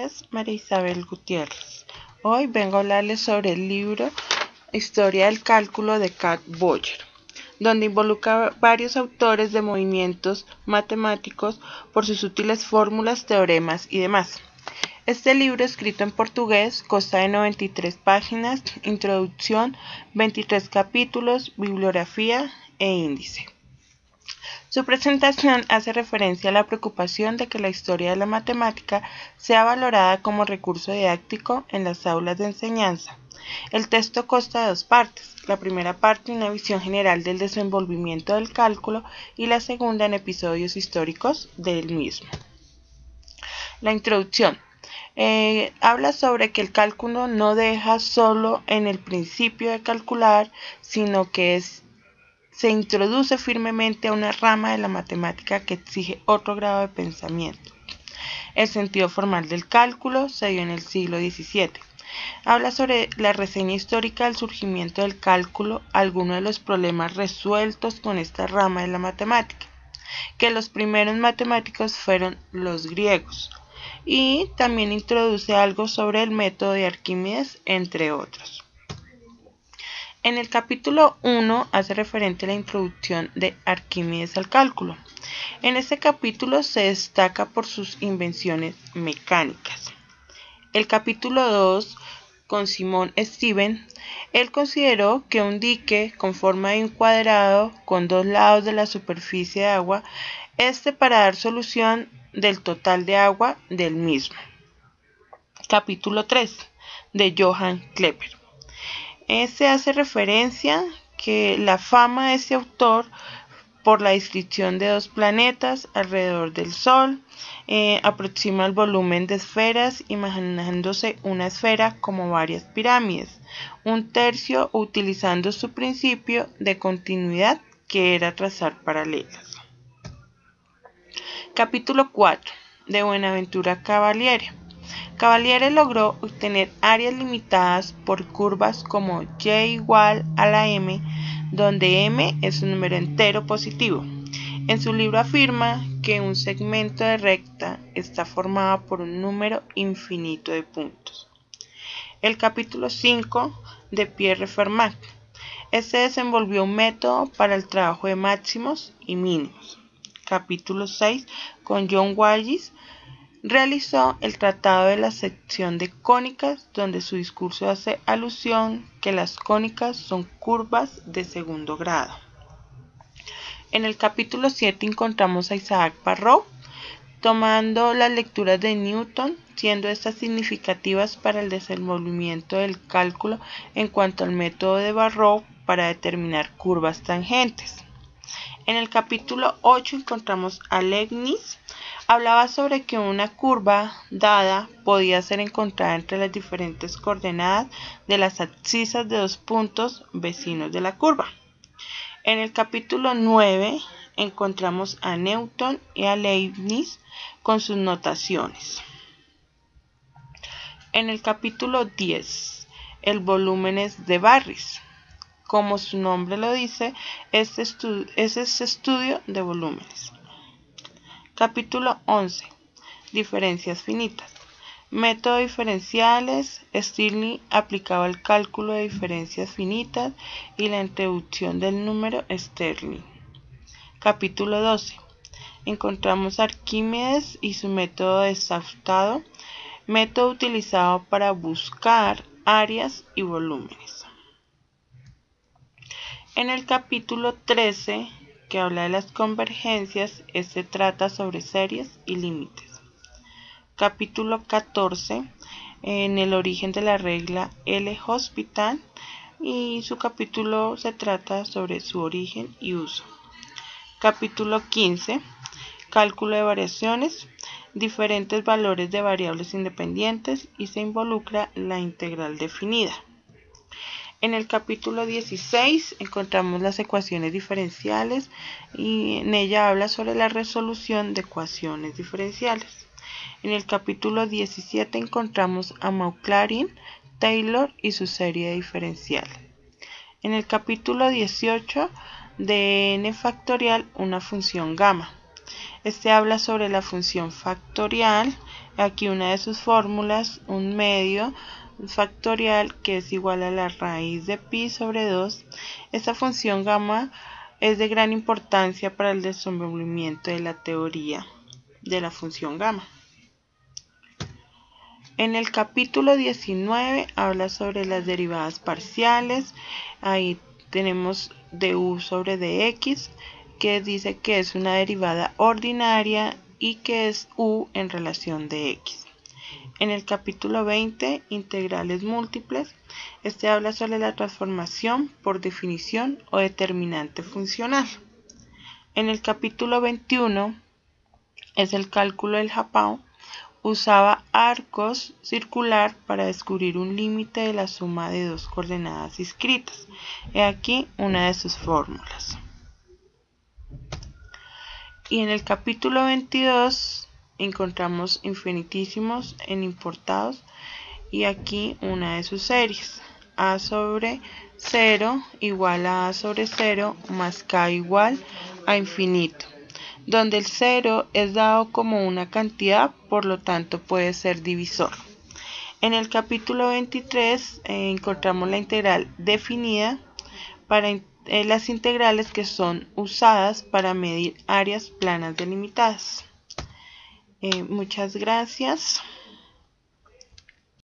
Es María Isabel Gutiérrez. Hoy vengo a hablarles sobre el libro Historia del Cálculo de Carl Boyer, donde involucra varios autores de movimientos matemáticos por sus útiles fórmulas, teoremas y demás. Este libro, escrito en portugués, consta de 93 páginas, introducción, 23 capítulos, bibliografía e índice. Su presentación hace referencia a la preocupación de que la historia de la matemática sea valorada como recurso didáctico en las aulas de enseñanza. El texto consta de dos partes. La primera parte, una visión general del desenvolvimiento del cálculo, y la segunda, en episodios históricos del mismo. La introducción. Habla sobre que el cálculo no deja solo en el principio de calcular, sino que se introduce firmemente a una rama de la matemática que exige otro grado de pensamiento. El sentido formal del cálculo se dio en el siglo XVII. Habla sobre la reseña histórica del surgimiento del cálculo, algunos de los problemas resueltos con esta rama de la matemática, que los primeros matemáticos fueron los griegos, y también introduce algo sobre el método de Arquímedes, entre otros. En el capítulo 1 hace referente a la introducción de Arquímedes al cálculo. En este capítulo se destaca por sus invenciones mecánicas. El capítulo 2, con Simon Stevens, él consideró que un dique con forma de un cuadrado con dos lados de la superficie de agua para dar solución del total de agua del mismo. Capítulo 3, de Johann Kepler. Se hace referencia que la fama de este autor por la descripción de dos planetas alrededor del Sol aproxima el volumen de esferas, imaginándose una esfera como varias pirámides, un tercio utilizando su principio de continuidad, que era trazar paralelas. Capítulo 4, de Buenaventura Cavaliere. Cavaliere logró obtener áreas limitadas por curvas como y igual a la m, donde m es un número entero positivo. En su libro afirma que un segmento de recta está formado por un número infinito de puntos. El capítulo 5, de Pierre Fermat. Desenvolvió un método para el trabajo de máximos y mínimos. Capítulo 6, con John Wallis, realizó el tratado de la sección de cónicas, donde su discurso hace alusión que las cónicas son curvas de segundo grado. En el capítulo 7 encontramos a Isaac Barrow, tomando las lecturas de Newton, siendo estas significativas para el desenvolvimiento del cálculo en cuanto al método de Barrow para determinar curvas tangentes. En el capítulo 8 encontramos a Leibniz. Hablaba sobre que una curva dada podía ser encontrada entre las diferentes coordenadas de las abscisas de dos puntos vecinos de la curva. En el capítulo 9 encontramos a Newton y a Leibniz con sus notaciones. En el capítulo 10, el volúmenes de Barris. Como su nombre lo dice, es estudio de volúmenes. Capítulo 11. Diferencias finitas. Método diferenciales. Stirling aplicaba el cálculo de diferencias finitas y la introducción del número Stirling. Capítulo 12. Encontramos a Arquímedes y su método desajustado, método utilizado para buscar áreas y volúmenes. En el capítulo 13, que habla de las convergencias, trata sobre series y límites. Capítulo 14, en el origen de la regla L-Hospital, y su capítulo se trata sobre su origen y uso. Capítulo 15, cálculo de variaciones, diferentes valores de variables independientes, y se involucra la integral definida. En el capítulo 16 encontramos las ecuaciones diferenciales, y en ella habla sobre la resolución de ecuaciones diferenciales. En el capítulo 17 encontramos a Maclaurin, Taylor y su serie diferencial. En el capítulo 18, de n factorial, una función gamma. Habla sobre la función factorial Aquí una de sus fórmulas, un medio factorial que es igual a la raíz de pi sobre 2. Esta función gamma es de gran importancia para el desenvolvimiento de la teoría de la función gamma. En el capítulo 19 habla sobre las derivadas parciales. Ahí tenemos du sobre dx, que dice que es una derivada ordinaria y que es u en relación de x. En el capítulo 20, integrales múltiples, este habla sobre la transformación por definición o determinante funcional. En el capítulo 21 es el cálculo del Japón. Usaba arcos circular para descubrir un límite de la suma de dos coordenadas inscritas. He aquí una de sus fórmulas. Y en el capítulo 22 encontramos infinitísimos en importados y aquí una de sus series. A sobre 0 igual a sobre 0 más k igual a infinito, donde el 0 es dado como una cantidad, por lo tanto puede ser divisor. En el capítulo 23 encontramos la integral definida para las integrales que son usadas para medir áreas planas delimitadas. Muchas gracias.